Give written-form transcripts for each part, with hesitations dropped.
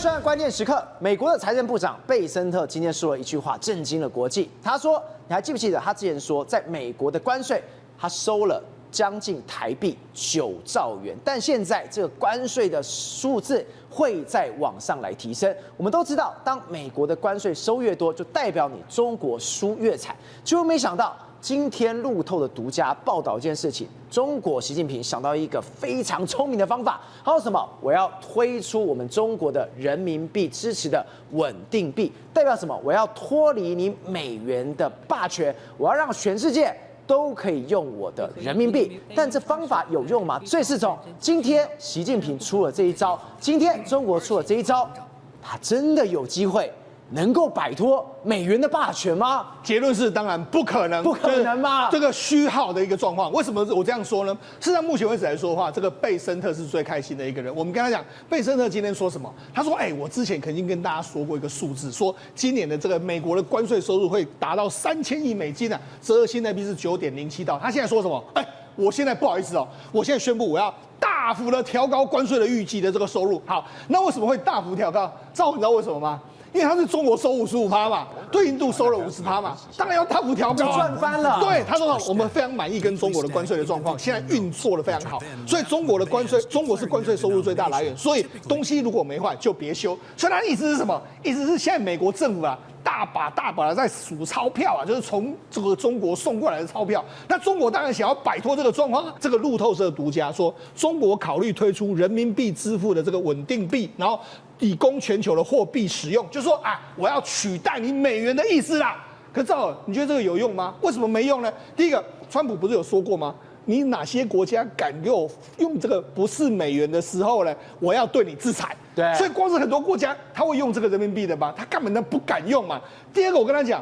算关键时刻，美国的财政部长贝森特今天说了一句话，震惊了国际。他说：“你还记不记得他之前说，在美国的关税，他收了将近台币9兆元，但现在这个关税的数字会再往上来提升。我们都知道，当美国的关税收越多，就代表你中国输越惨。结果没想到。”今天路透的独家报道一件事情，中国习近平想到一个非常聪明的方法，他说什么？我要推出我们中国的人民币支持的稳定币，代表什么？我要脱离你美元的霸权，我要让全世界都可以用我的人民币。但这方法有用吗？所以是从今天习近平出了这一招，今天中国出了这一招，他真的有机会能够摆脱美元的霸权吗？结论是当然不可能，不可能嘛！这个虚耗的一个状况，为什么我这样说呢？事实上，目前为止来说的话，这个贝森特是最开心的一个人。我们跟他讲，贝森特今天说什么？他说：“我之前曾经跟大家说过一个数字，说今年的这个美国的关税收入会达到3000亿美金啊，折合新台币是9.07兆。”他现在说什么？我现在不好意思哦，我现在宣布我要大幅的调高关税的预计的这个收入。好，那为什么会大幅调高？赵，你知道为什么吗？因为他是中国收55%嘛，对印度收了50%嘛，当然要大幅调高，就赚翻了。对，他说我们非常满意跟中国的关税的状况，现在运作的非常好，所以中国的关税，中国是关税收入最大来源，所以东西如果没坏就别修。所以他的意思是什么？意思是现在美国政府啊。大把的在数钞票啊，就是从这个中国送过来的钞票。那中国当然想要摆脱这个状况。这个路透社独家说，中国考虑推出人民币支付的这个稳定币，然后以供全球的货币使用，就是说我要取代你美元的意思啦。可赵，你觉得这个有用吗？为什么没用呢？第一个，川普不是有说过吗？你哪些国家敢给我用这个不是美元的时候呢？我要对你制裁。对，所以光是很多国家他会用这个人民币的吗？他根本都不敢用嘛。第二个，我跟他讲，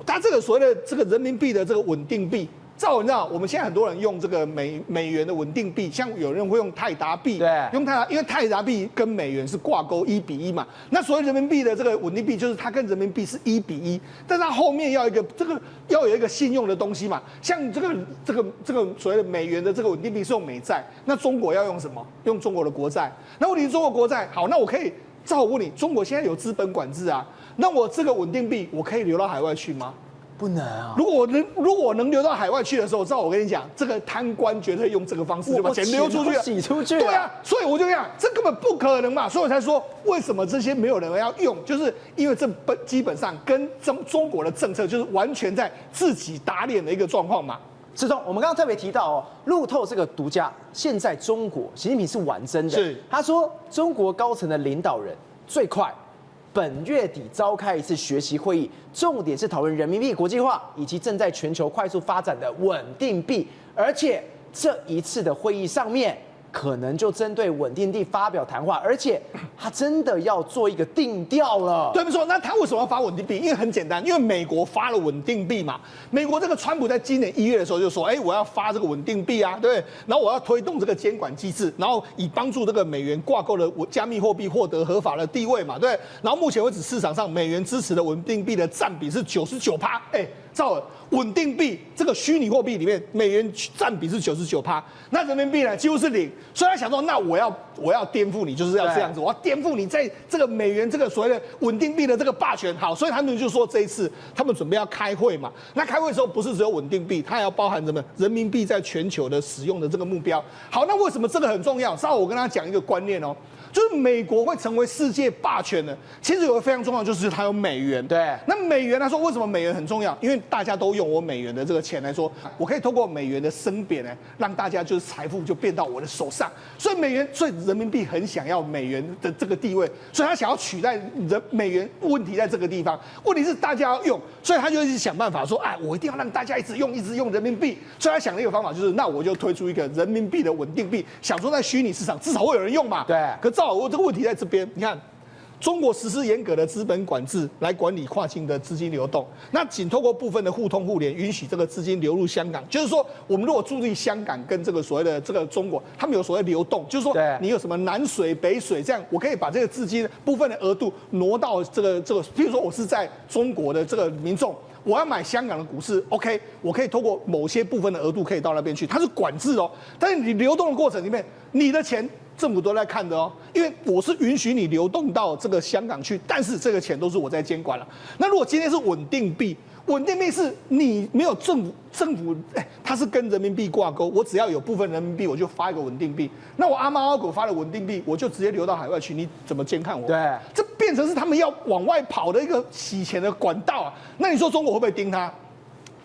他这个所谓的这个人民币的这个稳定币。照你知道，我们现在很多人用这个美元的稳定币，像有人会用泰达币，对，用泰达，因为泰达币跟美元是挂钩1:1嘛。那所谓人民币的这个稳定币，就是它跟人民币是1:1，但是它后面要有一个信用的东西嘛。像这个所谓的美元的这个稳定币是用美债，那中国要用什么？用中国的国债。那问题是中国国债好，那我可以照我问你，中国现在有资本管制啊，那我这个稳定币我可以流到海外去吗？不能啊！如果我能流到海外去的时候，照我跟你讲，这个贪官绝对用这个方式就把钱流出去了，洗出去。对啊，所以我就讲，这根本不可能嘛，所以我才说为什么这些没有人要用，就是因为这基本上跟中国的政策就是完全在自己打脸的一个状况嘛。志忠，我们刚刚特别提到路透这个独家，现在中国习近平是玩真的，是他说中国高层的领导人最快。本月底召开一次学习会议，重点是讨论人民币国际化以及正在全球快速发展的稳定币。而且这一次的会议上面，可能就针对稳定币发表谈话，而且他真的要做一个定调了。对，没错。那他为什么要发稳定币？因为很简单，因为美国发了稳定币嘛。美国这个川普在今年1月的时候就说，我要发这个稳定币啊，对，然后我要推动这个监管机制，然后以帮助这个美元挂钩的加密货币获得合法的地位嘛，对。然后目前为止市场上美元支持的稳定币的占比是99%，照稳定币这个虚拟货币里面，美元占比是99%，那人民币呢几乎是0。所以他想说，那我要颠覆你，就是要这样子，我要颠覆你在这个美元这个所谓的稳定币的这个霸权。好，所以他们就说这一次他们准备要开会嘛。那开会的时候不是只有稳定币，它还要包含什么人民币在全球的使用的这个目标。好，那为什么这个很重要？稍后我跟他讲一个观念哦。就是美国会成为世界霸权的，其实有个非常重要，就是它有美元。对，那美元他说为什么美元很重要？因为大家都用我美元的这个钱来说，我可以透过美元的升贬呢，让大家就是财富就变到我的手上。所以人民币很想要美元的这个地位，所以他想要取代美元。问题在这个地方，问题是大家要用，所以他就一直想办法说，我一定要让大家一直用人民币。所以他想了一个方法，就是那我就推出一个人民币的稳定币，想说在虚拟市场至少会有人用嘛。对，可我这个问题在这边，你看，中国实施严格的资本管制来管理跨境的资金流动，那仅透过部分的互通互联，允许这个资金流入香港。就是说，我们如果注意香港跟这个所谓的这个中国，他们有所谓流动，就是说你有什么南水、北水这样，我可以把这个资金部分的额度挪到这个，譬如说我是在中国的这个民众。我要买香港的股市 ，OK， 我可以透过某些部分的额度可以到那边去，它是管制哦。但是你流动的过程里面，你的钱政府都在看的哦，因为我是允许你流动到这个香港去，但是这个钱都是我在监管了。那如果今天是稳定币，稳定币是你没有政府，它是跟人民币挂钩，我只要有部分人民币，我就发一个稳定币。那我阿猫阿狗发的稳定币，我就直接流到海外去，你怎么监看我？对，这变成是他们要往外跑的一个洗钱的管道啊。那你说中国会不会盯他？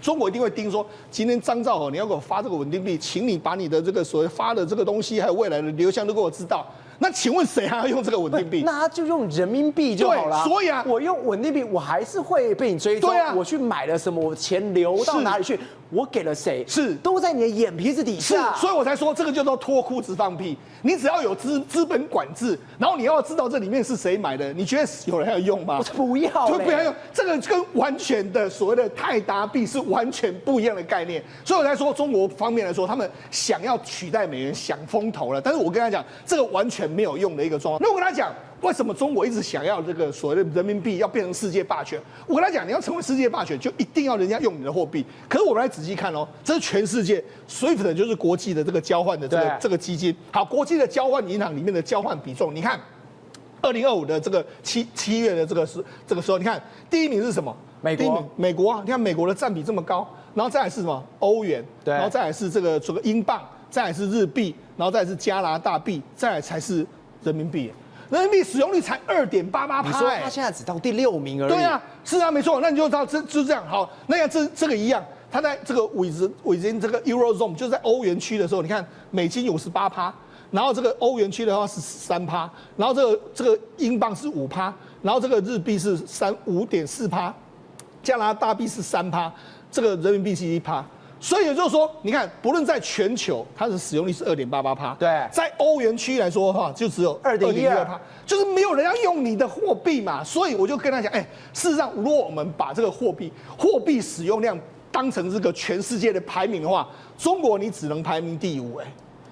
中国一定会盯说，今天张兆和你要给我发这个稳定币，请你把你的这个所谓发的这个东西，还有未来的流向都给我知道。那请问谁还要用这个稳定币？那他就用人民币就好了。所以啊，我用稳定币，我还是会被你追踪。对啊，我去买了什么，我钱流到哪里去，我给了谁，是都在你的眼皮子底下。所以我才说这个叫做脱裤子放屁。你只要有资本管制，然后你要知道这里面是谁买的，你觉得有人要用吗？不要，不要用。这个跟完全的所谓的泰达币是完全不一样的概念。所以我才说中国方面来说，他们想要取代美元想风头了。但是我跟他讲，这个完全没有用的一个状况。那我跟他讲，为什么中国一直想要这个所谓的人民币要变成世界霸权？我跟他讲，你要成为世界霸权，就一定要人家用你的货币。可是我们来仔细看哦，这是全世界 SWIFT 就是国际的这个交换的这个基金。好，国际的交换银行里面的交换比重，你看，2025的这个七月的这个时候，你看第一名是什么？美国啊，你看美国的占比这么高，然后再来是什么？欧元，然后再来是这个英镑，再来是日币，然后再来是加拿大币，再来才是人民币。人民币使用率才2.88%，你说它现在只到第6名而已。对啊，是啊，没错。那你就知道就这样。好，那像这个一样，它在这个within这个 Eurozone， 就是在欧元区的时候，你看美金有18%，然后这个欧元区的话是3%，然后这个英镑是5%，然后这个日币是5.4%，加拿大币是3%，这个人民币是1%。所以也就是说，你看，不论在全球，它的使用率是2.88%，对，在欧元区来说的话，就只有2.12%，就是没有人要用你的货币嘛。所以我就跟他讲，事实上，如果我们把这个货币使用量当成这个全世界的排名的话，中国你只能排名第5，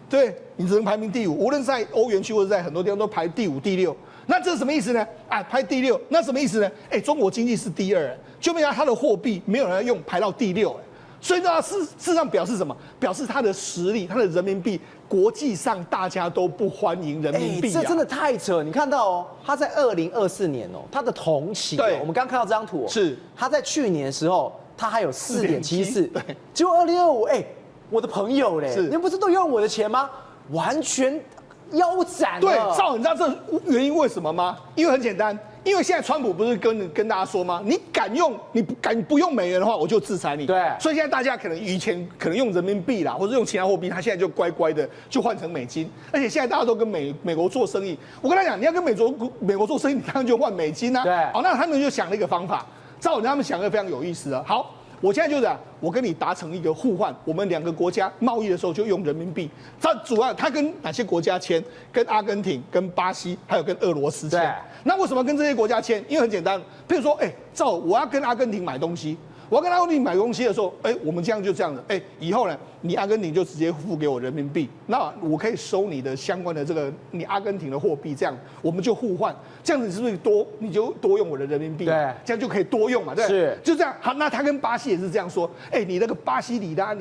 对，你只能排名第5，无论在欧元区或者在很多地方都排第5、第6。那这是什么意思呢？排第6，那什么意思呢？中国经济是第2，就没有它的货币没有人要用，排到第6，所以呢，事实上表示什么？表示它的实力，它的人民币，国际上大家都不欢迎人民币。这真的太扯！你看到哦，它在2024年哦，它的同期，对，我们刚看到这张图，是它在去年的时候，它还有4.74，对，结果2025，我的朋友嘞，你们不是都用我的钱吗？完全腰斩了。对，你知道这原因为什么吗？因为很简单。因为现在川普不是跟大家说吗？你敢不用美元的话，我就制裁你。对，所以现在大家以前可能用人民币啦，或者用其他货币，他现在就乖乖的就换成美金。而且现在大家都跟美国做生意，我跟他讲，你要跟美国做生意，你当然就换美金啊。对，好，那他们就想了一个方法，他们想了一个非常有意思的。好，我现在就这样，我跟你达成一个互换，我们2个国家贸易的时候就用人民币。它主要它跟哪些国家签？跟阿根廷、跟巴西，还有跟俄罗斯签。那为什么跟这些国家签？因为很简单，譬如说，我要跟阿根廷买东西，我要跟阿根廷买东西的时候，我们这样就这样子，以后呢，你阿根廷就直接付给我人民币，那我可以收你的相关的这个你阿根廷的货币，这样我们就互换，这样子是不是你就多用我的人民币？对，这样就可以多用嘛，对，是，就这样。好，那他跟巴西也是这样说，你那个巴西里拉，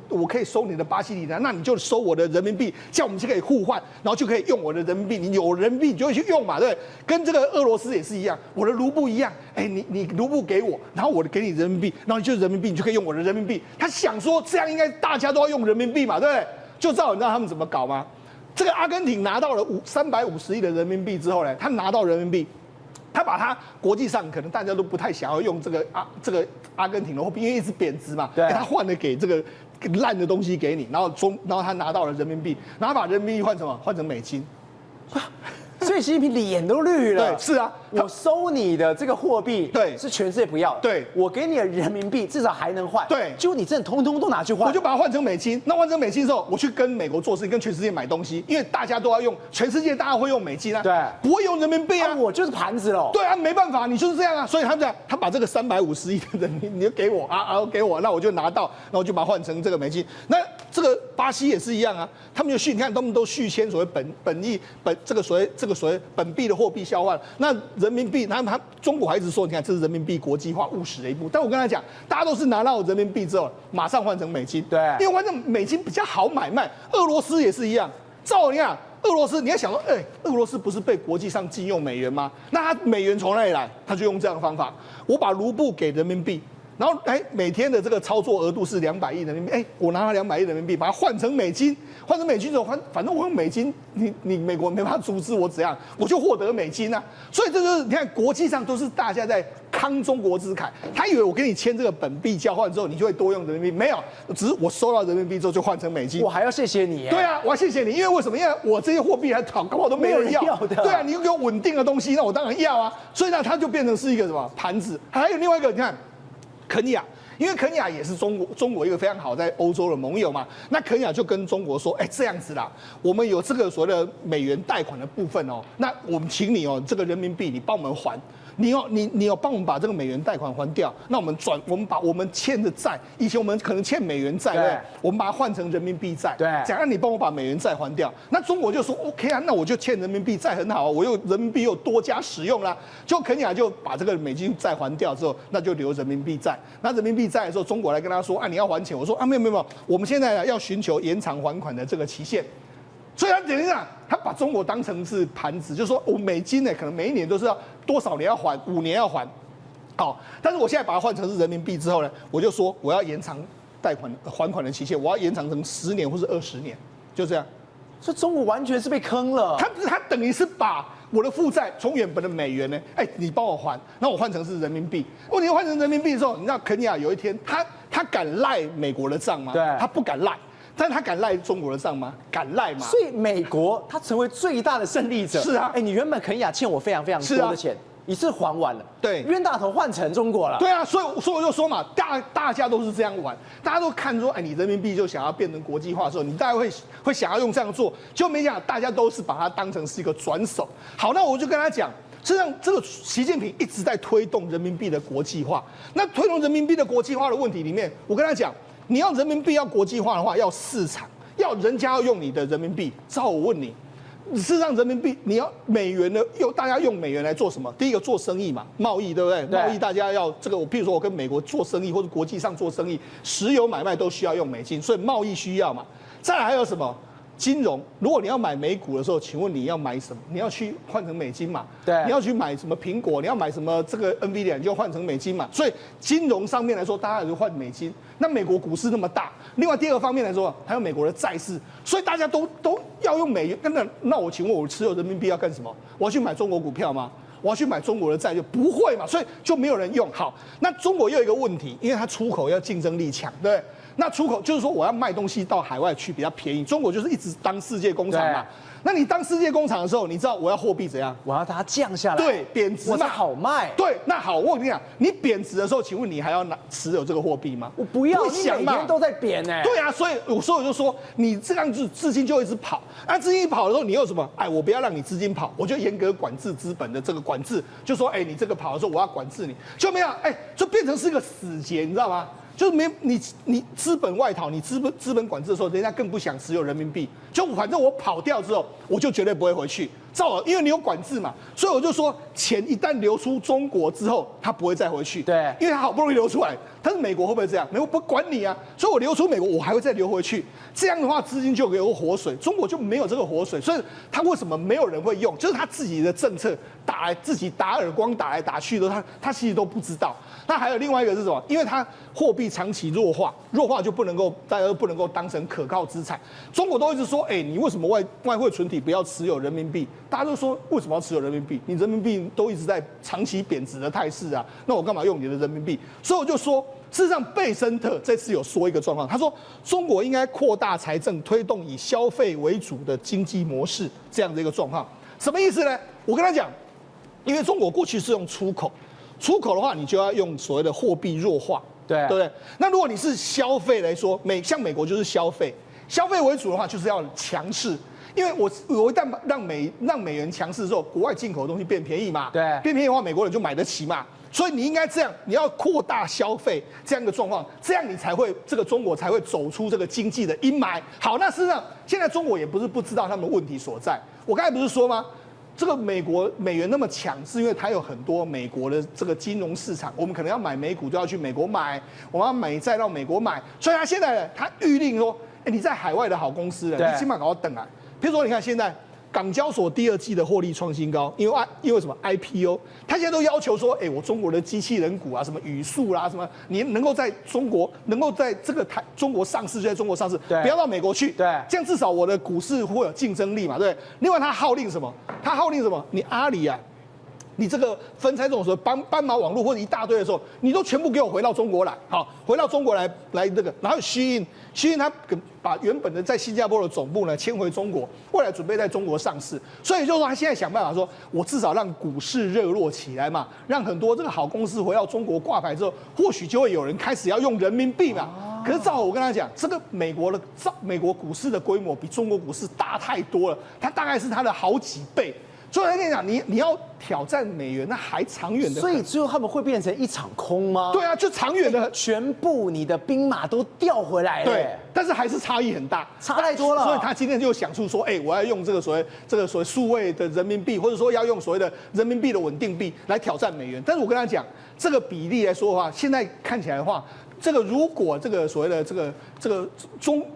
我可以收你的巴西里拉，那你就收我的人民币，这样我们就可以互换，然后就可以用我的人民币，你有人民币你就会去用嘛，对，跟这个俄罗斯也是一样，我的卢布一样，你卢布给我，然后我给你人民币，然后你就人民币，你就可以用我的人民币。他想说这样应该大家都要用人民币嘛，对不对？就知道你知道他们怎么搞吗？这个阿根廷拿到了350亿的人民币之后呢，他拿到人民币，他把他国际上可能大家都不太想要用这个阿根廷的货币，因为一直贬值嘛，他换了给这个烂的东西给你，然后他拿到了人民币，然后把人民币换成美金。所以习近平脸都绿了。对，是啊，我收你的这个货币，对，是全世界不要。对，我给你的人民币至少还能换。对，就你真的通通都拿去换，我就把它换成美金。那换成美金之后，我去跟美国做事，跟全世界买东西，因为大家都要用，全世界大家会用美金啊，对，不会用人民币啊。我就是盘子喽。对啊，没办法，你就是这样啊。所以他这样，他把这个350亿的人民币你就给我给我，那我就拿到，然后我就把它换成这个美金。那这个巴西也是一样啊，他们你看他们都续签所谓这个所谓本币的货币交换。那人民币，中国还一直说，你看这是人民币国际化务实的一步。但我跟他讲，大家都是拿到人民币之后，马上换成美金，对，因为换成美金比较好买卖。俄罗斯也是一样，照你看。俄罗斯你要想说，俄罗斯不是被国际上禁用美元吗？那它美元从哪里来？他就用这样的方法，我把卢布给人民币。然后每天的这个操作额度是200亿人民币，我拿了200亿人民币，把它换成美金，换成美金之后，反正我用美金，你美国没办法阻止我怎样，我就获得美金啊。所以这就是你看国际上都是大家在慷中国之慨，他以为我跟你签这个本币交换之后，你就会多用人民币，没有，只是我收到人民币之后就换成美金，我还要谢谢你。对啊，我要谢谢你，因为为什么？因为我这些货币还搞不好都没有人要的。对啊，你给我稳定的东西，那我当然要啊。所以呢，它就变成是一个什么盘子。还有另外一个，你看肯亚。因为肯亚也是中国一个非常好在欧洲的盟友嘛，那肯亚就跟中国说，这样子啦，我们有这个所谓的美元贷款的部分哦，那我们请你哦，这个人民币你帮我们还。你要帮我们把这个美元贷款还掉，那我们把我们欠的债，以前我们可能欠美元债，对，我们把它换成人民币债，对，讲让你帮我把美元债还掉。那中国就说 OK 啊，那我就欠人民币债很好啊，我用人民币又多加使用啦。就肯亚就把这个美金债还掉之后，那就留人民币债。那人民币债的时候，中国来跟他说，你要还钱。我说没有，我们现在要寻求延长还款的这个期限。所以他等于讲，他把中国当成是盘子，就是说我美金呢，可能每一年都是要多少年要还，5年要还，好，但是我现在把它换成是人民币之后呢，我就说我要延长贷款还款的期限，我要延长成10年或是20年，就这样。所以中国完全是被坑了。他等于是把我的负债从原本的美元呢，你帮我还，那我换成是人民币。问题换成人民币的时候，你知道肯亚有一天他敢赖美国的账吗？对，他不敢赖。但是他敢赖中国的账吗？敢赖吗？所以美国他成为最大的胜利者。是啊，你原本肯亚欠我非常非常多的钱，一次还完了，对，冤大头换成中国了。对啊，所以我就说嘛，大家都是这样玩，大家都看说，你人民币就想要变成国际化的时候，你大概会想要用这样做，就没想到大家都是把它当成是一个转手。好，那我就跟他讲。实际上，这个习近平一直在推动人民币的国际化。那推动人民币的国际化的问题里面，我跟他讲，你要人民币要国际化的话，要市场，要人家要用你的人民币。照我问你，事实上人民币你要美元的，大家用美元来做什么？第一个做生意嘛，贸易对不对？贸易大家要这个，譬如说我跟美国做生意或者国际上做生意，石油买卖都需要用美金，所以贸易需要嘛。再来还有什么？金融，如果你要买美股的时候，请问你要买什么？你要去换成美金嘛？对，你要去买什么苹果？你要买什么这个 NVIDIA， 你就换成美金嘛。所以金融上面来说，大家也就换美金。那美国股市那么大，另外第二个方面来说，还有美国的债市，所以大家都要用美元。那我请问我持有人民币要干什么？我要去买中国股票吗？我要去买中国的债就不会嘛，所以就没有人用。好，那中国又有一个问题，因为它出口要竞争力强，对不对？那出口就是说我要卖东西到海外去比较便宜，中国就是一直当世界工厂嘛。那你当世界工厂的时候，你知道我要货币怎样？我要它降下来，对，贬值嘛，我才好卖。对，那好，我跟你讲，你贬值的时候，请问你还要持有这个货币吗？我不要，不想嘛，每天都在贬呢。对啊，所以我就说，你这样子资金就一直跑，那资金一跑的时候，你又什么？我不要让你资金跑，我就严格管制资本的这个管制，就说，你这个跑的时候，我要管制你，就没有，就变成是一个死结，你知道吗？就是没你资本外逃，你资本管制的时候，人家更不想持有人民币。就反正我跑掉之后，我就绝对不会回去。因为你有管制嘛，所以我就说，钱一旦流出中国之后，它不会再回去。对，因为它好不容易流出来，但是美国会不会这样？美国不管你啊，所以我流出美国，我还会再流回去。这样的话，资金就有活水，中国就没有这个活水，所以它为什么没有人会用？就是他自己的政策自己打耳光打来打去的，他其实都不知道。那还有另外一个是什么？因为它货币长期弱化就不能够大家都不能够当成可靠资产。中国都一直说，你为什么外汇存底不要持有人民币？大家都说为什么要持有人民币？你人民币都一直在长期贬值的态势啊，那我干嘛用你的人民币？所以我就说，事实上贝森特这次有说一个状况，他说中国应该扩大财政，推动以消费为主的经济模式，这样的一个状况。什么意思呢？我跟他讲，因为中国过去是用出口的话，你就要用所谓的货币弱化，对不对？那如果你是消费来说，像美国就是消费为主的话，就是要强势。因为我一旦让美元强势之后，国外进口的东西变便宜嘛，对，变便宜的话，美国人就买得起嘛。所以你应该这样，你要扩大消费这样一个状况，这样你才会中国才会走出这个经济的阴霾。好，那事实上现在中国也不是不知道他们问题所在。我刚才不是说吗？这个美元那么强，是因为它有很多美国的这个金融市场，我们可能要买美股就要去美国买，我们要美债到美国买，所以他现在他预令说，你在海外的好公司了，你起码搞要等啊。譬如说，你看现在港交所第2季的获利创新高，因为什么 IPO， 他现在都要求说，我中国的机器人股啊，什么语速啦，什么你能够在中国，能够在这个中国上市就在中国上市，不要到美国去，对，这样至少我的股市会有竞争力嘛，对。另外他号令什么？你阿里啊。你这个分拆这种时候，斑马网络或者一大堆的时候，你都全部给我回到中国来，好，回到中国来这个，然后虚印他把原本的在新加坡的总部呢迁回中国，未来准备在中国上市，所以就是说他现在想办法说，我至少让股市热络起来嘛，让很多这个好公司回到中国挂牌之后，或许就会有人开始要用人民币嘛。可是赵我跟他讲，这个美国股市的规模比中国股市大太多了，它大概是它的好几倍。所以我跟你讲，你要挑战美元，那还长远的。所以最后他们会变成一场空吗？对啊，就长远的，全部你的兵马都调回来了。对，但是还是差异很大，差太多了。所以他今天就想出说，我要用这个所谓数位的人民币，或者说要用所谓的人民币的稳定币来挑战美元。但是我跟他讲，这个比例来说的话，现在看起来的话，这个如果这个所谓的这个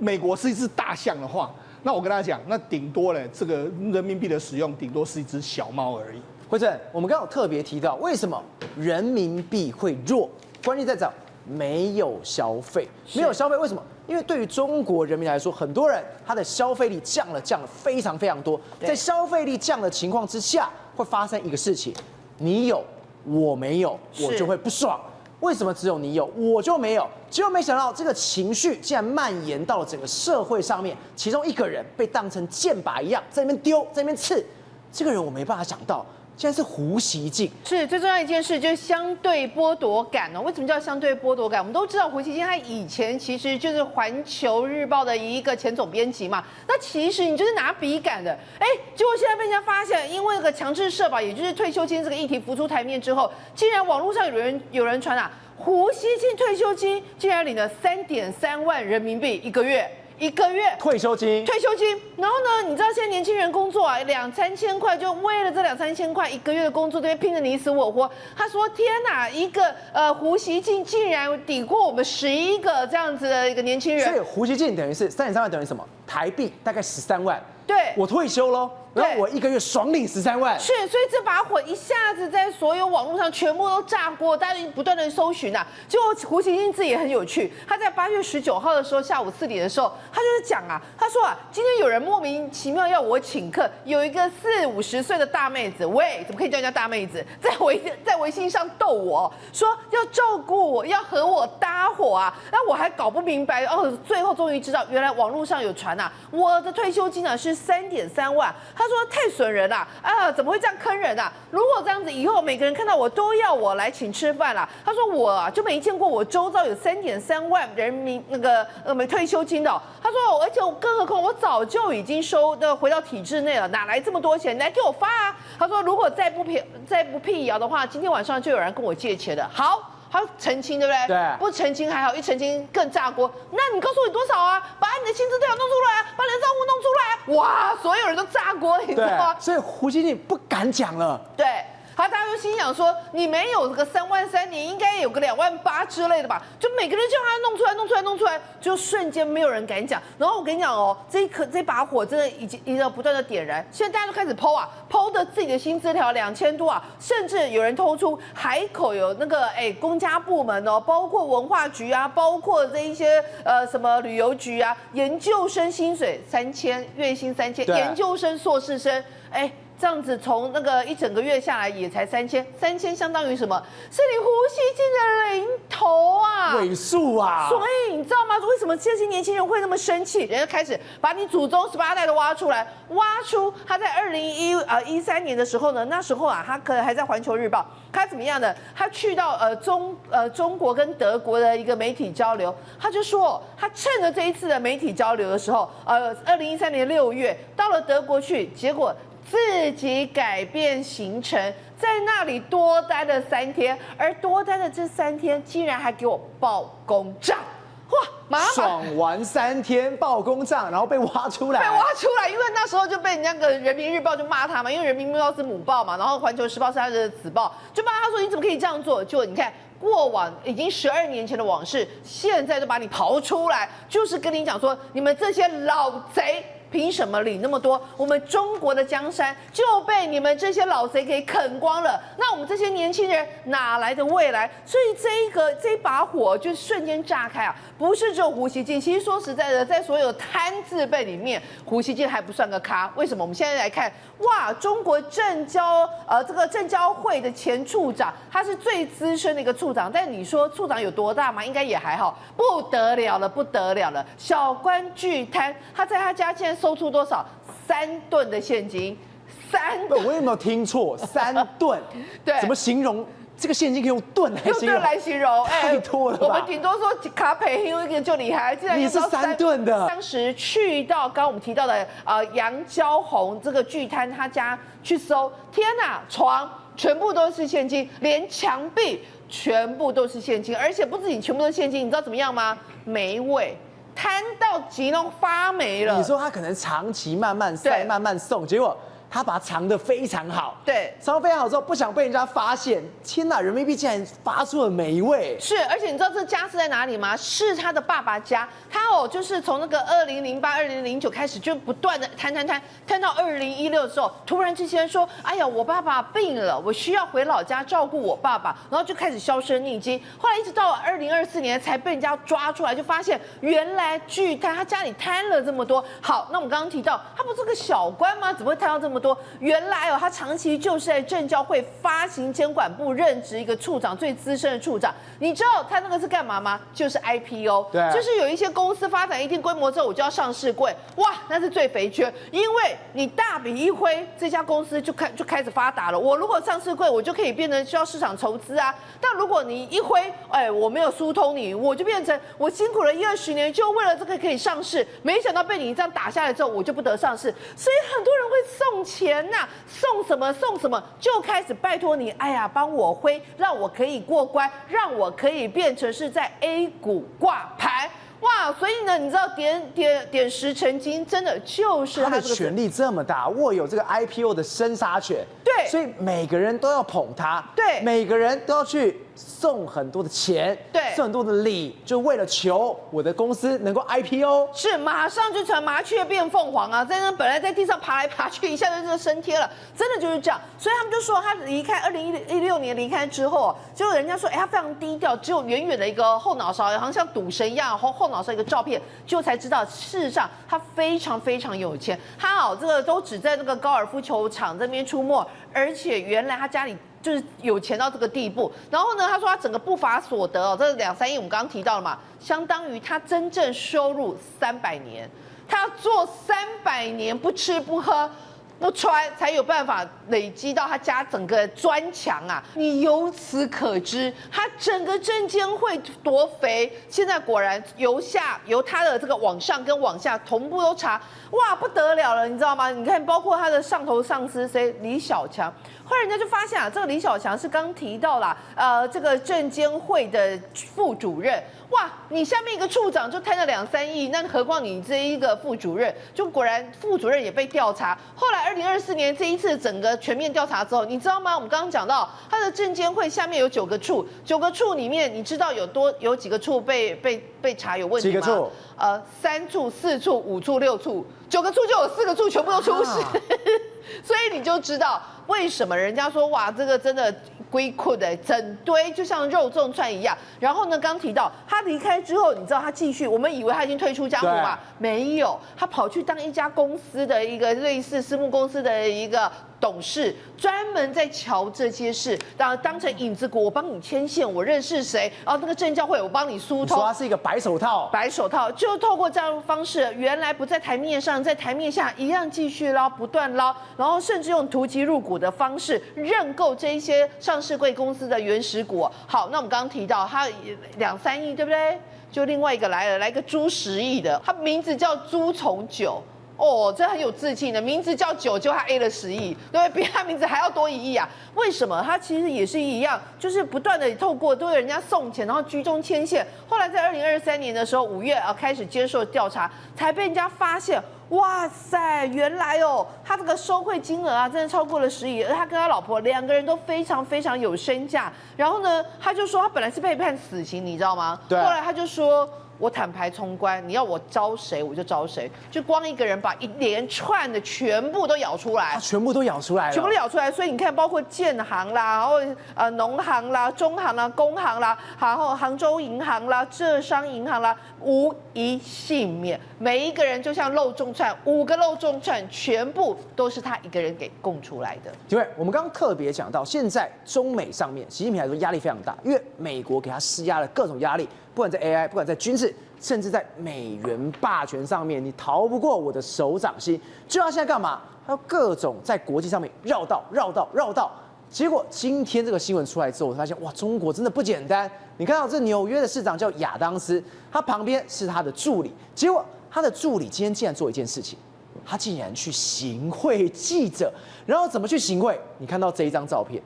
美国是一只大象的话。那我跟他讲，那顶多呢，这个人民币的使用顶多是一只小猫而已。辉正，我们刚刚有特别提到，为什么人民币会弱？关键在讲没有消费，没有消费，为什么？因为对于中国人民来说，很多人他的消费力降了非常非常多。在消费力降的情况之下，会发生一个事情：你有我没有，我就会不爽。为什么只有你有，我就没有？结果没想到这个情绪竟然蔓延到了整个社会上面，其中一个人被当成箭靶一样在那边丢，在那边刺。这个人我没办法想到，竟然是胡锡进。是最重要一件事，就是相对剥夺感哦。为什么叫相对剥夺感？我们都知道胡锡进他以前其实就是《环球日报》的一个前总编辑嘛。那其实你就是拿笔杆的，结果现在被人家发现，因为那个强制社保，也就是退休金这个议题浮出台面之后，竟然网络上有人传啊，胡锡进退休金竟然领了3.3万人民币一个月。退休金，然后呢？你知道现在年轻人工作啊，2、3千块，就为了这2、3千块一个月的工作，这边拼得你死我活。他说：“天哪，一个胡锡进竟然抵过我们11个这样子的一个年轻人。”所以胡锡进等于是3.3万，等于什么？台币大概13万。对，我退休喽，然后我一个月爽领13万。是，所以这把火一下子在所有网络上全部都炸锅，大家不断的搜寻啊。结果胡锡进自己也很有趣，他在8月19号的时候下午4点的时候，他就是讲啊，他说啊，今天有人莫名其妙要我请客，有一个40-50岁的大妹子，喂，怎么可以叫人家大妹子，在微信上逗我说要照顾我，要和我搭伙啊，那我还搞不明白哦，最后终于知道，原来网络上有传啊，我的退休金啊是3.3万，他说太损人了啊，怎么会这样坑人啊？如果这样子以后每个人看到我都要我来请吃饭啦，他说我啊就没见过我周遭有3.3万人民退休金的、哦，他说而且更何况我早就已经回到体制内了，哪来这么多钱？你来给我发啊！他说如果再不辟谣的话，今天晚上就有人跟我借钱的。好。他澄清，对不对？对，不澄清还好，一澄清更炸锅。那你告诉我多少啊？把你的薪资条弄出来，把你的账户弄出来，哇，所有人都炸锅，你知道吗？所以胡锡进不敢讲了。对。大家就心想说，你没有这个3万3，你应该有个2万8之类的吧？就每个人叫他弄出来，就瞬间没有人敢讲。然后我跟你讲哦，这把火真的已经不断的点燃，现在大家都开始PO 的自己的薪资条2000多啊，甚至有人偷出海口有那个公家部门哦，包括文化局啊，包括这一些什么旅游局啊，研究生薪水3000，月薪3000，研究生、硕士生，这样子从那个一整个月下来也才3000相当于什么？是你胡锡进的零头啊，尾数啊！所以你知道吗？为什么这些年轻人会那么生气？人家开始把你祖宗18代都挖出来，挖出他在2013年的时候呢，那时候啊，他可能还在《环球日报》，他怎么样的？他去到中国跟德国的一个媒体交流，他就说他趁着这一次的媒体交流的时候，2013年6月到了德国去，结果自己改变行程，在那里多待了3天，而多待的这3天，竟然还给我报公账，哇！马上爽完3天报公账，然后被挖出来，因为那时候就被那个人民日报就骂他嘛，因为人民日报是母报嘛，然后环球时报是他的子报，就骂他说你怎么可以这样做？就你看。过往已经12年前的往事，现在都把你刨出来，就是跟你讲说，你们这些老贼凭什么领那么多？我们中国的江山就被你们这些老贼给啃光了，那我们这些年轻人哪来的未来？所以这一把火就瞬间炸开啊！不是只有胡锡进，其实说实在的，在所有贪字辈里面，胡锡进还不算个咖。为什么？我们现在来看，哇，中国证交会的前处长，他是最资深的一个处长，但你说处长有多大吗？应该也还好，不得了了，不得了了！小官巨贪，他在他家现在搜出多少？3吨的现金，3吨。我有没有听错？3吨？对，怎么形容？这个现金可以用吨来形容？用吨来形容，太多了吧？我们顶多说卡培用一个就厉害，竟然你是3吨的。当时去到刚刚我们提到的杨娇红这个巨贪他家去搜，天哪，床全部都是现金，连墙壁全部都是现金，而且不止你全部都是现金，你知道怎么样吗？没味。贪到极弄发霉了。你说他可能长期慢慢塞、慢慢送，结果他把它藏得非常好。对，藏得非常好之后，不想被人家发现。天哪，人民币竟然发出了霉味。是，而且你知道这家是在哪里吗？是他的爸爸家。他就是从那个2008、2009开始就不断的贪到2016的时候，突然之间说，哎呀，我爸爸病了，我需要回老家照顾我爸爸，然后就开始销声匿迹。后来一直到2024年才被人家抓出来，就发现原来巨贪，他家里贪了这么多。好，那我们刚刚提到，他不是个小官吗？怎么会贪到这么多？原来他长期就是在证交会发行监管部任职一个处长，最资深的处长。你知道他那个是干嘛吗？就是 IPO， 对，就是有一些公司发展一定规模之后，我就要上市柜，哇，那是最肥缺，因为你大笔一挥，这家公司就开始发达了。我如果上市柜，我就可以变成需要市场筹资啊。但如果你一挥，我没有疏通你，我就变成我辛苦了10-20年，就为了这个可以上市，没想到被你这样打下来之后，我就不得上市。所以很多人会送钱呐，送什么，就开始拜托你，哎呀，帮我挥，让我可以过关，让我可以变成是在 A 股挂牌。哇，所以呢，你知道点石成金，真的就是他的权力这么大，握有这个 IPO 的生杀权，对，所以每个人都要捧他，对，每个人都要去送很多的钱，对，送很多的礼，就为了求我的公司能够 IPO，是马上就成麻雀变凤凰啊！在那本来在地上爬来爬去，一下就升天了，真的就是这样。所以他们就说他离开2016年离开之后，就人家说，他非常低调，只有远远的一个后脑勺，好像像赌神一样，后脑勺一个照片，就才知道事实上他非常非常有钱。他这个都只在那个高尔夫球场这边出没，而且原来他家里就是有钱到这个地步。然后呢，他说他整个不法所得这2-3亿我们刚刚提到了嘛，相当于他真正收入300年，他要做300年不吃不喝不穿，才有办法累积到他家整个砖墙啊！你由此可知，他整个证监会多肥。现在果然由他的这个往上跟往下同步都查，哇，不得了了，你知道吗？你看，包括他的上头上司谁，李小强。后来人家就发现这个李小强是刚提到啦，这个证监会的副主任。哇，你下面一个处长就贪了2-3亿，那何况你这一个副主任？就果然副主任也被调查。后来2024年这一次整个全面调查之后，你知道吗？我们刚刚讲到他的证监会下面有9个处，9个处里面你知道有几个处被查有问题吗？几个处？3处、4处、5处、6处，9个处就有4个处全部都出事。所以你就知道为什么人家说哇，这个真的龟库的整堆就像肉粽串一样。然后呢，刚提到他离开之后，你知道他继续，我们以为他已经退出江湖嘛，没有，他跑去当一家公司的一个类似私募公司的一个董事，专门在瞧这些事，当成影子股，我帮你牵线，我认识谁，然后那个证交会我帮你疏通。说他是一个白手套，白手套就透过这样的方式，原来不在台面上，在台面下一样继续捞，不断捞，然后甚至用突击入股的方式认购这一些上市贵公司的原始股。好，那我们刚刚提到他2-3亿，对不对？就另外一个来个猪10亿的，他名字叫朱从九。哦，这很有志气的，名字叫9，就他 A 了10亿，对不对？比他名字还要多1亿啊！为什么？他其实也是一样，就是不断的透过对人家送钱，然后居中牵线。后来在2023年的时候5月开始接受调查，才被人家发现，哇塞，原来他这个收贿金额真的超过了10亿，而他跟他老婆2个人都非常非常有身价。然后呢，他就说他本来是被判死刑，你知道吗？对。后来他就说，我坦白从宽，你要我招谁我就招谁，就光一个人把一连串的全部都咬出来他，全部都咬出来了，全部都咬出来。所以你看，包括建行啦，然后农行啦、中行啦、工行啦，然后杭州银行啦、浙商银行啦，无一幸免。每一个人就像肉粽串，5个肉粽串全部都是他一个人给供出来的。因为我们刚刚特别讲到，现在中美上面，习近平来说压力非常大，因为美国给他施压了各种压力，不管在 AI，不管在军事，甚至在美元霸权上面，你逃不过我的手掌心。就他现在干嘛？他要各种在国际上面绕道。结果今天这个新闻出来之后，我发现哇，中国真的不简单。你看到这纽约的市长叫亚当斯，他旁边是他的助理，结果他的助理今天竟然做一件事情。他竟然去行贿记者，然后怎么去行贿？你看到这一张照片，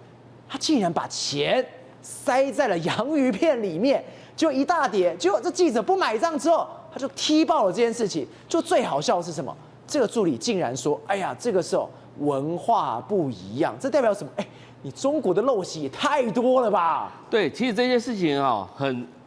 他竟然把钱塞在了洋芋片里面，就一大叠。结果这记者不买账之后，他就踢爆了这件事情。就最好笑的是什么？这个助理竟然说：“哎呀，这个时候文化不一样，这代表什么？哎，你中国的陋习也太多了吧？”对，其实这件事情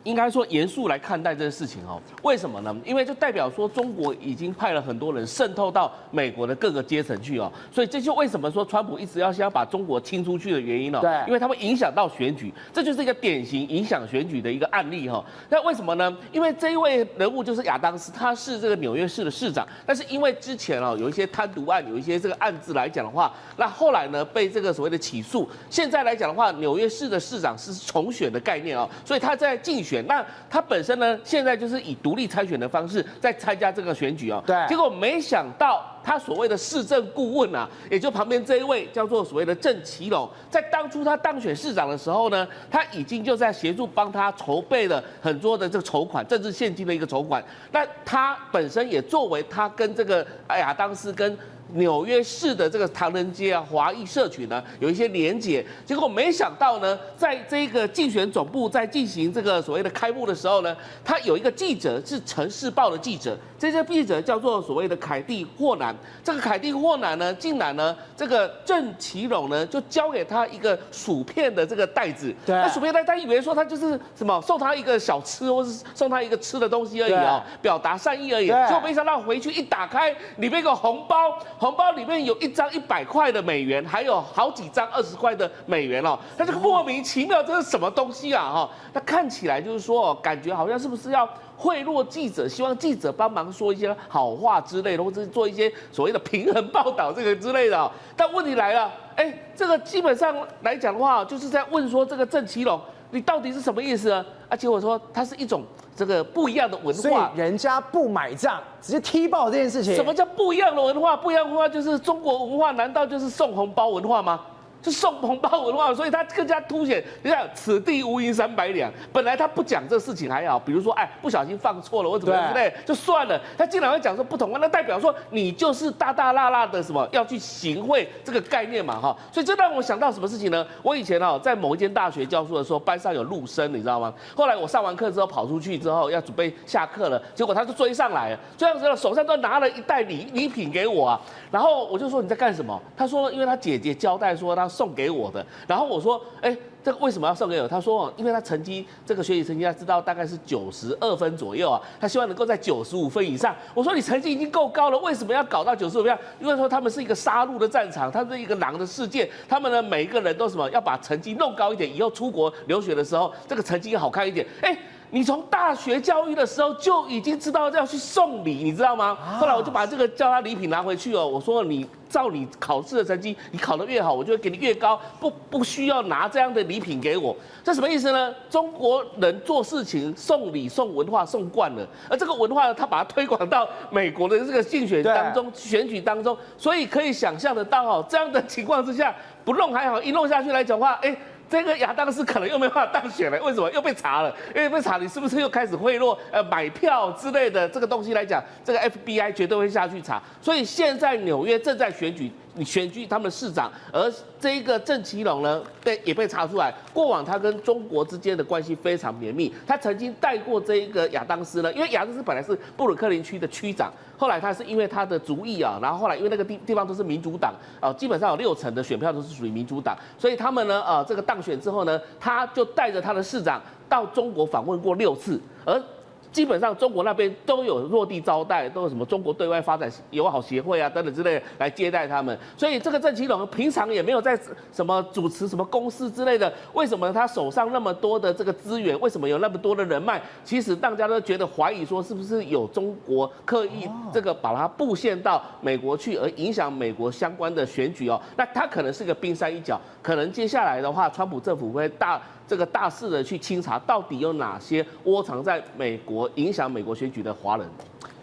应该说严肃来看待这件事情哦。为什么呢？因为就代表说中国已经派了很多人渗透到美国的各个阶层去哦，所以这就为什么说川普一直要先要把中国清出去的原因哦。对，因为他会影响到选举，这就是一个典型影响选举的一个案例哈。那为什么呢？因为这一位人物就是亚当斯，他是这个纽约市的市长，但是因为之前有一些贪渎案，有一些这个案子来讲的话，那后来呢被这个所谓的起诉，现在来讲的话，纽约市的市长是重选的概念哦，所以他在竞选，那他本身呢，现在就是以独立参选的方式在参加这个选举哦。对。结果没想到他所谓的市政顾问啊，也就旁边这一位叫做所谓的郑其龙，在当初他当选市长的时候呢，他已经就在协助帮他筹备了很多的这个筹款，政治现金的一个筹款。那他本身也作为他跟这个亚当斯跟纽约市的这个唐人街啊，华裔社群呢有一些连结，结果没想到呢，在这个竞选总部在进行这个所谓的开幕的时候呢，他有一个记者是《城市报》的记者，这些记者叫做所谓的凯蒂霍南。这个凯蒂霍南呢，竟然呢，这个郑其龙呢就交给他一个薯片的这个袋子，对，那薯片袋他以为说他就是什么送他一个小吃，或是送他一个吃的东西而已哦，表达善意而已，结果没想到回去一打开，里面有个红包。红包里面有一张100块的美元，还有好几张20块的美元哦。那这个莫名其妙，这是什么东西啊？哈，那看起来就是说，感觉好像是不是要贿赂记者，希望记者帮忙说一些好话之类的，或者是做一些所谓的平衡报道这个之类的。但问题来了，这个基本上来讲的话，就是在问说这个郑其龙，你到底是什么意思呢？结果说它是一种这个不一样的文化，所以人家不买账，直接踢爆这件事情。什么叫不一样的文化？不一样的文化就是中国文化，难道就是送红包文化吗？就送红包文化，所以他更加凸显。你看，此地无银300两。本来他不讲这事情还好，比如说，不小心放错了或怎么之类，就算了。他竟然会讲说不同，那代表说你就是大大辣辣的什么要去行贿这个概念嘛，哈。所以这让我想到什么事情呢？我以前在某一间大学教书的时候，班上有陆生，你知道吗？后来我上完课之后跑出去之后要准备下课了，结果他就追上来了，追上之后手上都拿了一袋礼品给我啊。然后我就说你在干什么？他说因为他姐姐交代说他送给我的。然后我说这个为什么要送给我？他说因为他成绩这个学习成绩他知道大概是92分左右啊，他希望能够在95分以上。我说你成绩已经够高了，为什么要搞到95分？因为说他们是一个杀戮的战场，他们是一个狼的世界，他们呢每一个人都什么要把成绩弄高一点，以后出国留学的时候这个成绩好看一点。你从大学教育的时候就已经知道要去送礼，你知道吗？后来我就把这个叫他礼品拿回去哦，我说你照你考试的成绩，你考得越好，我就会给你越高，不需要拿这样的礼品给我。这什么意思呢？中国人做事情送礼送文化送惯了，而这个文化呢，他把它推广到美国的这个竞选当中、选举当中，所以可以想象得到这样的情况之下，不弄还好，一弄下去来讲话，这个亚当斯可能又没办法当选了，为什么？又被查了，因为被查，你是不是又开始贿赂、买票之类的这个东西来讲，这个 FBI 绝对会下去查。所以现在纽约正在选举他们的市长，而这一个郑其龙呢，也被查出来，过往他跟中国之间的关系非常绵密。他曾经带过这一个亚当斯呢，因为亚当斯本来是布鲁克林区的区长，后来他是因为他的族裔然后后来因为那个地方都是民主党基本上有60%的选票都是属于民主党，所以他们呢这个当选之后呢，他就带着他的市长到中国访问过6次，而基本上中国那边都有落地招待，都有什么中国对外发展友好协会啊等等之类的来接待他们。所以这个郑其龙平常也没有在什么主持什么公司之类的，为什么他手上那么多的这个资源，为什么有那么多的人脉？其实大家都觉得怀疑说是不是有中国刻意这个把它布线到美国去，而影响美国相关的选举哦。那他可能是个冰山一角，可能接下来的话，川普政府会大肆的去清查，到底有哪些窝藏在美国影响美国选举的华人。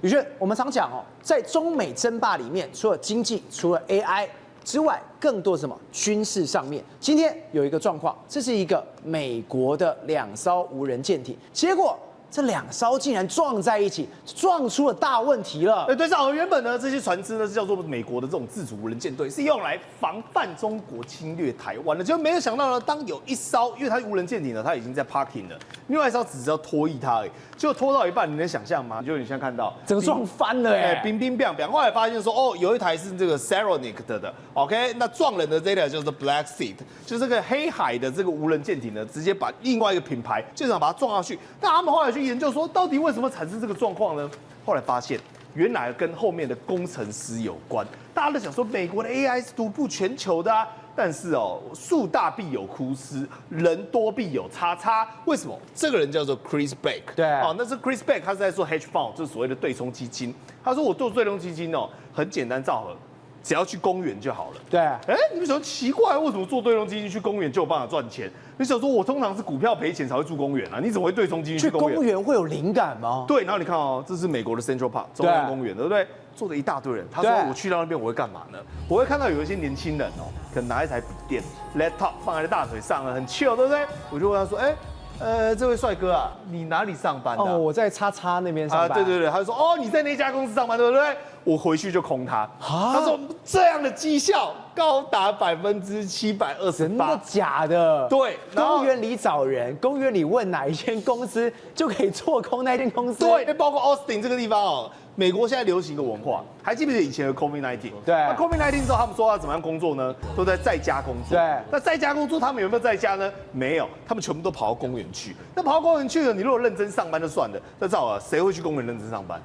宇轩，我们常讲哦，在中美争霸里面，除了经济，除了 AI 之外，更多什么军事上面。今天有一个状况，这是一个美国的2艘无人舰艇，结果这2艘竟然撞在一起，撞出了大问题了。队长，原本呢这些船只呢是叫做美国的这种自主无人舰队，是用来防范中国侵略台湾的。结果没有想到呢，当有一艘，因为它无人舰艇呢，它已经在 parking 了，另外一艘只是要拖曳它而已，结果拖到一半，你能想象吗？就你现在看到整个撞翻了哎，冰冰冰冰。后来发现说，哦，有一台是这个 Saronic 的 ，OK， 那撞人的这台就是 Black Sea， 就是这个黑海的这个无人舰艇呢，直接把另外一个品牌就想把它撞下去。但他们后来去研究说，到底为什么产生这个状况呢？后来发现，原来跟后面的工程师有关。大家都想说，美国的 AI 是独步全球的啊，但是哦，树大必有枯枝，人多必有叉叉。为什么？这个人叫做 Chris Beck， 对，哦，那是 Chris Beck， 他是在做 hedge fund， 就是所谓的对冲基金。他说我做对冲基金哦，很简单造合，只要去公园就好了。对，哎，你们想奇怪，为什么做对冲基金去公园就有办法赚钱？你想说，我通常是股票赔钱才会住公园啊，你怎么会对冲基金去公园？去公园会有灵感吗？对，然后你看哦，这是美国的 Central Park 中央公园，对不对？坐着一大堆人。他说我去到那边我会干嘛呢？我会看到有一些年轻人哦，可能拿一台笔电 laptop 放在大腿上啊，很 chill， 对不对？我就问他说，哎，这位帅哥啊，你哪里上班的？哦，我在叉叉那边上班。对对对，他就说，哦，你在那家公司上班，对不对？我回去就空他。他说这样的绩效高达728%，真的假的？对，公园里找人，公园里问哪一间公司就可以做空那间公司。对，包括 Austin 这个地方哦，美国现在流行一个文化，还记不记得以前的 COVID-19？ 对，那 COVID-19 之后，他们说要怎么样工作呢？都在家工作。对，那在家工作，他们有没有在家呢？没有，他们全部都跑到公园去。那跑到公园去了，你如果认真上班就算了，那照啊，谁会去公园认真上班？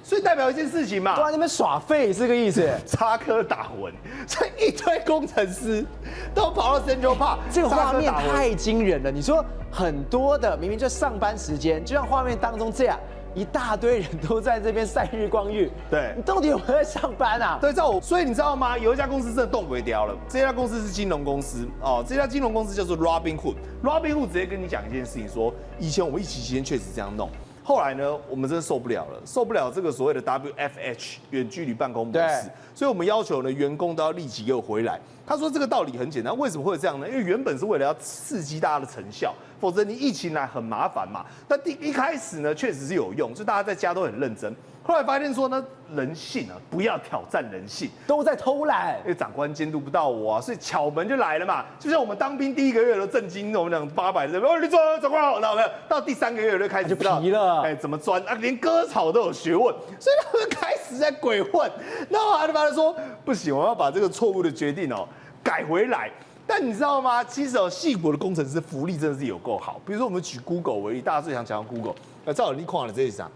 所以代表一件事情嘛，都在那边耍废是这个意思。插科打诨，所以一堆工程师都跑到 Central Park， 这个画面太惊人了。你说很多的明明就上班时间，就像画面当中这样，一大堆人都在这边晒日光浴。对，你到底有没有在上班啊？对，所以你知道吗？有一家公司真的动不掉了。这家公司是金融公司哦，这家金融公司叫做 Robinhood。Robinhood 直接跟你讲一件事情说，以前我们疫情期间确实这样弄。后来呢，我们真的受不了了，受不了这个所谓的 WFH 远距离办公模式，所以我们要求呢，员工都要立即给我回来。他说这个道理很简单，为什么会这样呢？因为原本是为了要刺激大家的成效，否则你疫情来很麻烦嘛。那一开始呢，确实是有用，就大家在家都很认真。后来发现说呢，人性啊，不要挑战人性，都在偷懒，因为长官监督不到我啊，所以巧门就来了嘛。就像我们当兵第1个月都震惊，我们讲800人，哦，你长官好，那没有，到第3个月就开始就疲了，哎，怎么钻啊？连割草都有学问，所以他们开始在鬼混。然后他就发现说，不行，我要把这个错误的决定哦改回来。但你知道吗？其实哦，矽谷的工程师福利真的是有够好。比如说我们举 Google 为例，大家最常讲到 Google， 照你看了这一场。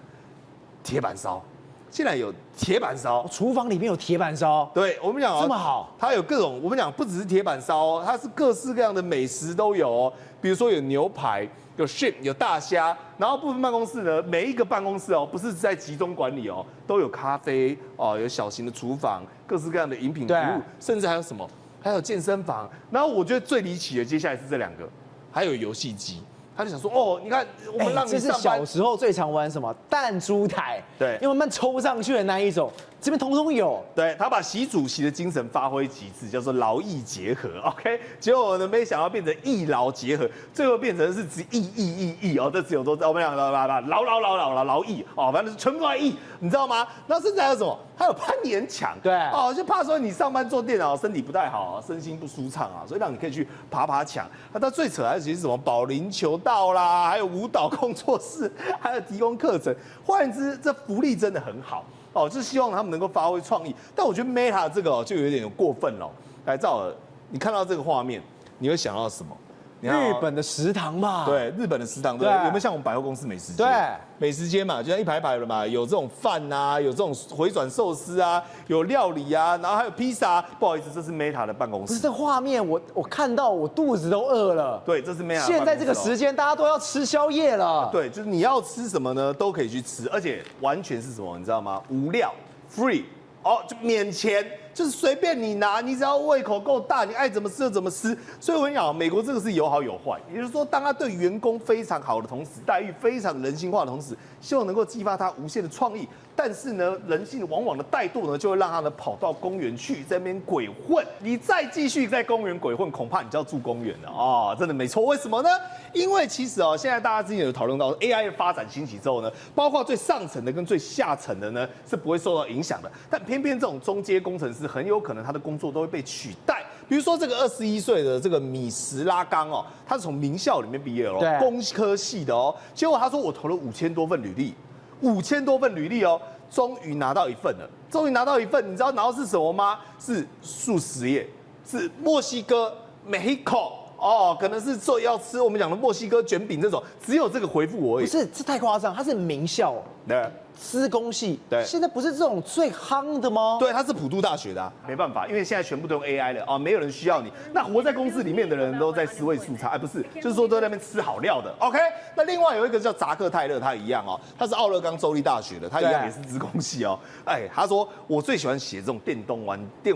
铁板烧，现在有铁板烧，厨房里面有铁板烧。对我们讲这么好，它有各种，我们讲不只是铁板烧哦，它是各式各样的美食都有哦。比如说有牛排，有 shrimp， 有大虾，然后部分办公室呢，每一个办公室哦，不是在集中管理哦，都有咖啡哦，有小型的厨房，各式各样的饮品服务，甚至还有什么，还有健身房。然后我觉得最离奇的，接下来是这2个，还有游戏机。他就想说，哦，你看，我们让你这是小时候最常玩什么弹珠台，对，因为慢慢抽上去的那一种，这边通通有。对，他把习主席的精神发挥极致，叫做劳逸结合 ，OK。结果呢，没想到变成义劳结合，最后变成是只义哦，这只有都我们讲劳逸哦，反正全部都在义，你知道吗？然后甚至还有什么？还有攀岩墙，对，哦，就怕说你上班做电脑身体不太好，身心不舒畅啊，所以让你可以去爬墙。那到最扯的其实是什么保龄球道啦，还有舞蹈工作室，还有提供课程。换言之，这福利真的很好哦，就是希望他们能够发挥创意。但我觉得 Meta 这个就有点过分了。来，赵尔，你看到这个画面，你会想到什么？你看哦日本的食堂吧？对，日本的食堂，对，对有没有像我们百货公司美食街？对，美食街嘛，就像一排排的嘛，有这种饭啊，有这种回转寿司啊，有料理啊，然后还有披萨。不好意思，这是 Meta 的办公室。不是这画面，我看到我肚子都饿了。对，这是 Meta 的办公室哦。现在这个时间，大家都要吃宵夜了。对，就是你要吃什么呢，都可以去吃，而且完全是什么，你知道吗？无料 ，free， 哦，就免钱。就是随便你拿，你只要胃口够大，你爱怎么吃就怎么吃。所以我跟你讲，美国这个是有好有坏。也就是说，当他对员工非常好的同时，待遇非常人性化的同时，希望能够激发他无限的创意。但是呢，人性往往的怠惰呢，就会让他呢跑到公园去，在那边鬼混。你再继续在公园鬼混，恐怕你就要住公园了哦，真的没错。为什么呢？因为其实哦，现在大家之前有讨论到 AI 的发展兴起之后呢，包括最上层的跟最下层的呢是不会受到影响的，但偏偏这种中阶工程师很有可能他的工作都会被取代。比如说这个21岁的这个米什拉冈哦，他是从名校里面毕业哦，工科系的哦，结果他说我投了5000多份履历，5000多份履历哦，终于拿到一份了。终于拿到一份，你知道拿到是什么吗？是素食业，是墨西哥 Mexico。哦，可能是说要吃我们讲的墨西哥卷饼这种，只有这个回复我而已。不是，这太夸张，他是名校，对，资工系，对，现在不是这种最夯的吗？对，他是普渡大学的啊，没办法，因为现在全部都用 AI 了啊，没有人需要你。那活在公司里面的人都在吃位素餐，哎，不是，就是说都在那边吃好料的。OK， 那另外有一个叫扎克泰勒，他一样哦，他是奥勒冈州立大学的，他一样也是资工系哦。哎，他说我最喜欢写这种电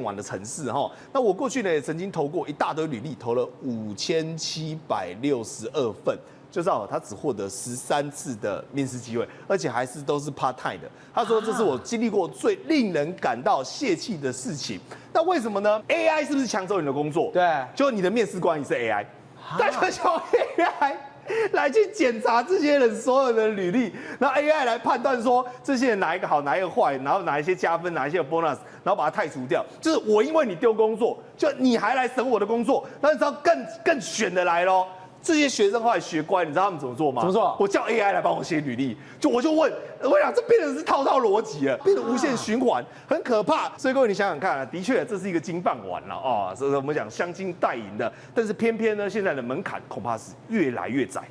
玩的程式哈。那我过去呢也曾经投过一大堆履历，投了5762份。就知道他只获得13次的面试机会，而且都是 part time 的。他说这是我经历过最令人感到泄气的事情。那为什么呢 ？AI 是不是抢走你的工作？对，就你的面试官也是 AI， 但是用 AI 来去检查这些人所有的履历，然后 AI 来判断说这些人哪一个好，哪一个坏，然后哪一些加分，哪一些有 bonus， 然后把它汰除掉。就是我因为你丢工作，就你还来审我的工作，那你知道更选的来咯。这些学生后来学乖，你知道他们怎么做吗？怎么做？我叫 AI 来帮我写履历，我就问，我想这变成是套逻辑了，变得无限循环，很可怕。所以各位你想想看啊，的确这是一个金饭碗了啊，所以我们讲镶金戴银的，但是偏偏呢现在的门槛恐怕是越来越窄。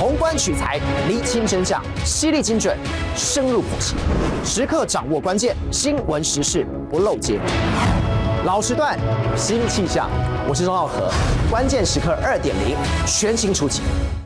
宏观取材，厘清真相，犀利精准，深入剖析，时刻掌握关键，新闻时事不漏接。老时段，新气象，我是钟浩和，关键时刻2.0，全新出击。